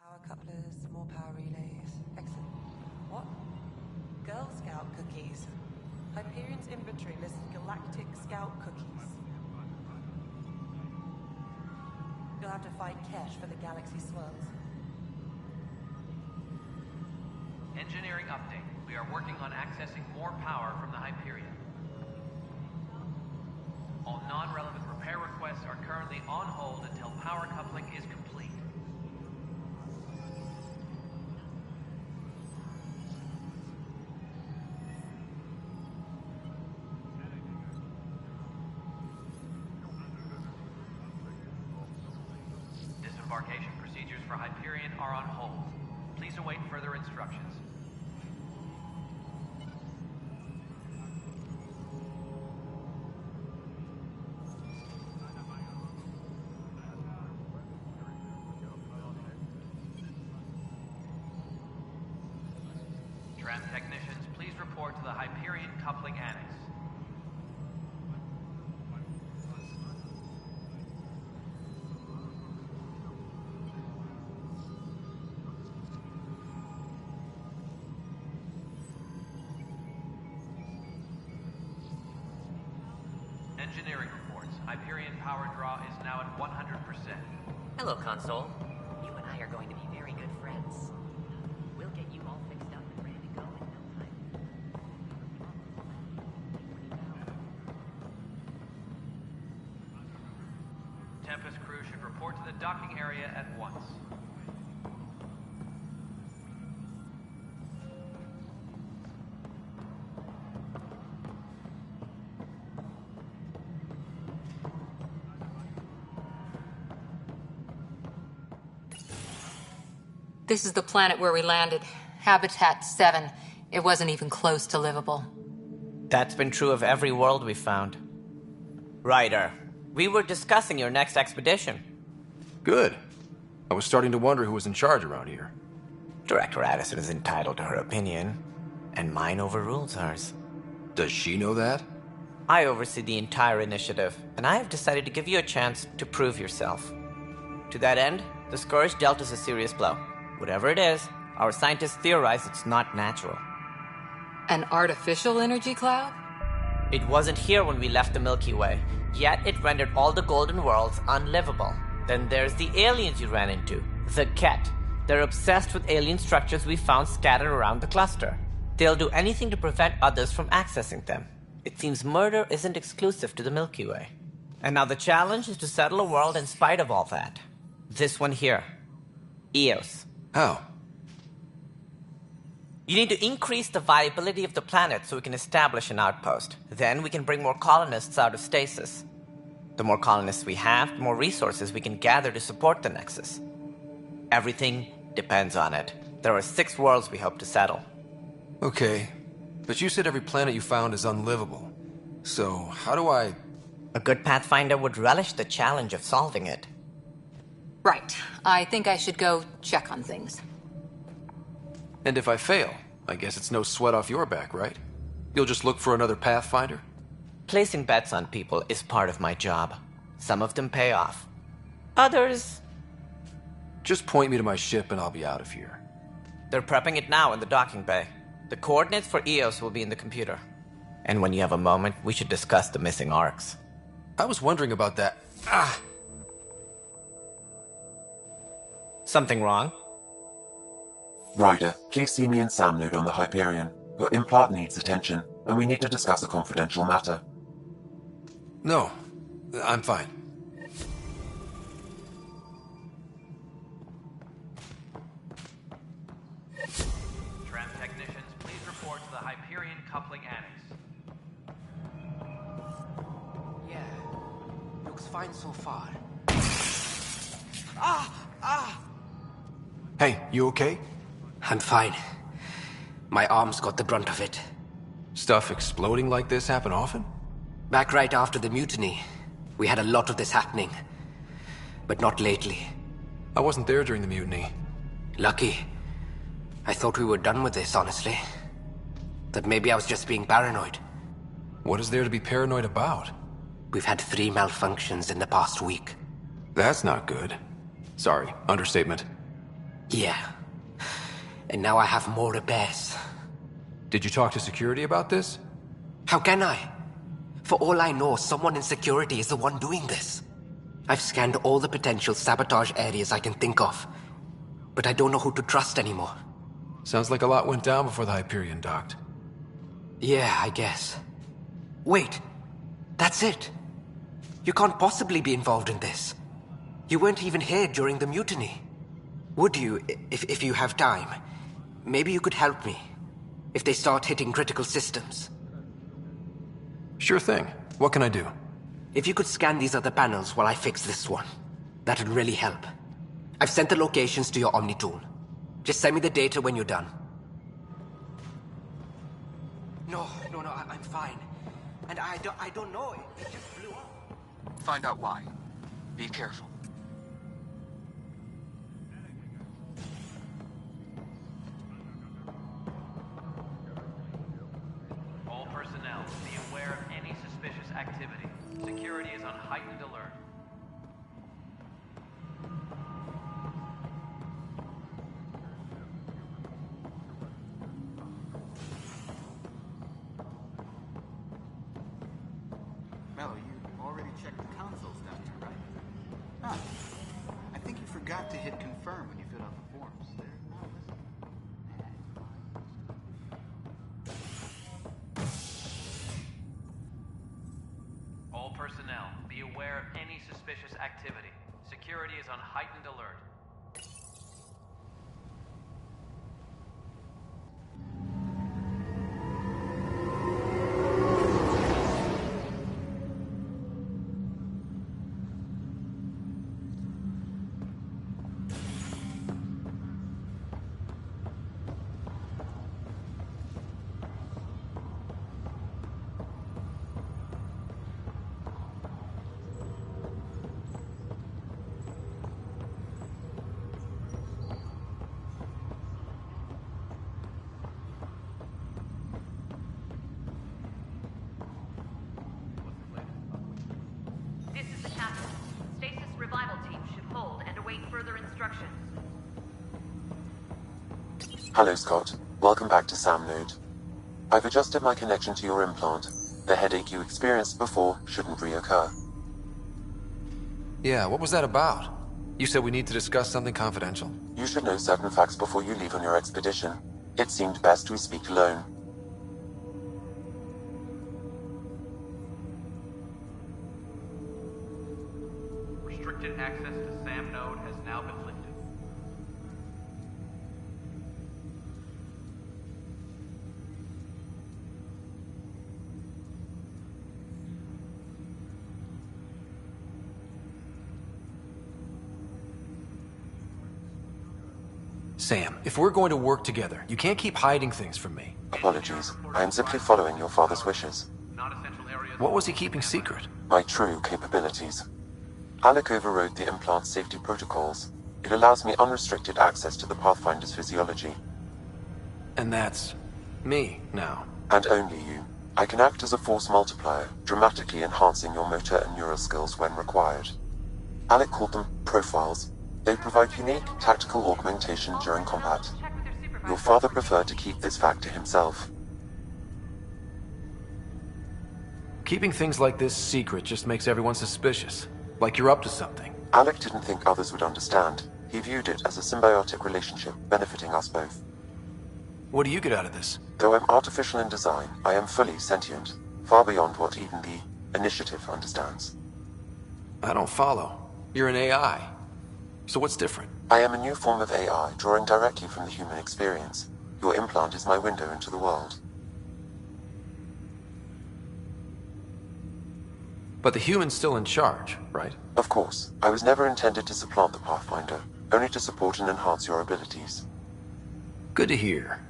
Power couplers, more power relays. Excellent. What? Girl Scout cookies. Hyperion's inventory lists galactic scout cookies. You'll have to fight Kesh for the galaxy swirls. Engineering update. We are working on accessing more power from the Hyperion. All non-relevant repair requests are currently on hold until power coupling is complete. Disembarkation procedures for Hyperion are on hold. Please await further instructions. Tram technicians, please report to the Hyperion coupling annex. Engineering reports. Hyperion power draw is now at 100%. Hello, Console. You and I are going to be very good friends. We'll get you all fixed up and ready to go in no time. Tempest crew should report to the docking area at once. This is the planet where we landed. Habitat 7. It wasn't even close to livable. That's been true of every world we've found. Ryder, we were discussing your next expedition. Good. I was starting to wonder who was in charge around here. Director Addison is entitled to her opinion, and mine overrules hers. Does she know that? I oversee the entire initiative, and I have decided to give you a chance to prove yourself. To that end, the Scourge dealt us a serious blow. Whatever it is, our scientists theorize it's not natural. An artificial energy cloud? It wasn't here when we left the Milky Way, yet it rendered all the golden worlds unlivable. Then there's the aliens you ran into, the Ket. They're obsessed with alien structures we found scattered around the cluster. They'll do anything to prevent others from accessing them. It seems murder isn't exclusive to the Milky Way. And now the challenge is to settle a world in spite of all that. This one here. Eos. How? You need to increase the viability of the planet so we can establish an outpost. Then we can bring more colonists out of stasis. The more colonists we have, the more resources we can gather to support the Nexus. Everything depends on it. There are 6 worlds we hope to settle. Okay, but you said every planet you found is unlivable. So, how do I... A good Pathfinder would relish the challenge of solving it. Right. I think I should go check on things. And if I fail, I guess it's no sweat off your back, right? You'll just look for another Pathfinder? Placing bets on people is part of my job. Some of them pay off. Others... Just point me to my ship and I'll be out of here. They're prepping it now in the docking bay. The coordinates for EOS will be in the computer. And when you have a moment, we should discuss the missing arcs. I was wondering about that. Something wrong? Ryder, please see me and Sam Node on the Hyperion. Your implant needs attention, and we need to discuss a confidential matter. No, I'm fine. Tram technicians, please report to the Hyperion coupling annex. Yeah, looks fine so far. Hey, you okay? I'm fine. My arms got the brunt of it. Stuff exploding like this happen often? Back right after the mutiny, we had a lot of this happening. But not lately. I wasn't there during the mutiny. Lucky. I thought we were done with this, honestly. That maybe I was just being paranoid. What is there to be paranoid about? We've had 3 malfunctions in the past week. That's not good. Sorry, understatement. Yeah. And now I have more repairs. Did you talk to security about this? How can I? For all I know, someone in security is the one doing this. I've scanned all the potential sabotage areas I can think of. But I don't know who to trust anymore. Sounds like a lot went down before the Hyperion docked. Yeah, I guess. Wait. That's it. You can't possibly be involved in this. You weren't even here during the mutiny. Would you, if you have time? Maybe you could help me. If they start hitting critical systems. Sure thing. What can I do? If you could scan these other panels while I fix this one, that'd really help. I've sent the locations to your Omni tool. Just send me the data when you're done. No, I'm fine. And I don't know, it just blew up. Find out why. Be careful. All personnel, be aware of any suspicious activity. Security is on heightened alert. Mello, you already checked the consoles down here, right? Ah, I think you forgot to hit confirm when you filled out the forms. They're not listed. All personnel, be aware of any suspicious activity. Security is on heightened alert. This is the captain. Stasis revival team should hold and await further instructions. Hello, Scott. Welcome back to Sam Node. I've adjusted my connection to your implant. The headache you experienced before shouldn't reoccur. Yeah, what was that about? You said we need to discuss something confidential. You should know certain facts before you leave on your expedition. It seemed best we speak alone. Restricted access to SAM node has now been lifted. Sam, if we're going to work together, you can't keep hiding things from me. Apologies. I am simply following your father's wishes. Non-essential areas. What was he keeping secret? My true capabilities. Alec overrode the implant safety protocols. It allows me unrestricted access to the Pathfinder's physiology. And that's me now. And only you. I can act as a force multiplier, dramatically enhancing your motor and neural skills when required. Alec called them profiles. They provide unique tactical augmentation during combat. Your father preferred to keep this fact to himself. Keeping things like this secret just makes everyone suspicious. Like you're up to something. Alec didn't think others would understand. He viewed it as a symbiotic relationship, benefiting us both. What do you get out of this? Though I'm artificial in design, I am fully sentient, far beyond what even the Initiative understands. I don't follow. You're an AI. So what's different? I am a new form of AI, drawing directly from the human experience. Your implant is my window into the world. But the human's still in charge, right? Of course. I was never intended to supplant the Pathfinder, only to support and enhance your abilities. Good to hear.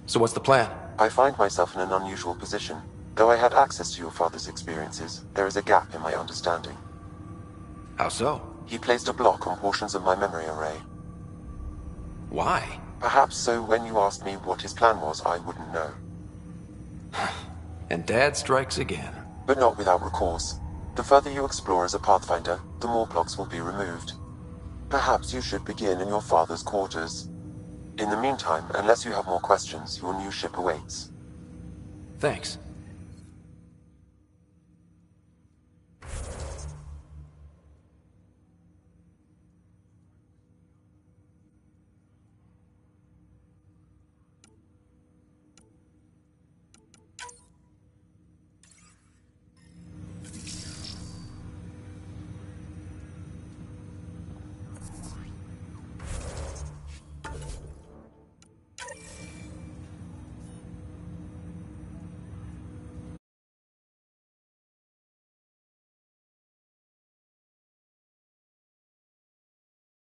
So what's the plan? I find myself in an unusual position. Though I had access to your father's experiences, there is a gap in my understanding. How so? He placed a block on portions of my memory array. Why? Perhaps so when you asked me what his plan was, I wouldn't know. And Dad strikes again. But not without recourse. The further you explore as a Pathfinder, the more blocks will be removed. Perhaps you should begin in your father's quarters. In the meantime, unless you have more questions, your new ship awaits. Thanks.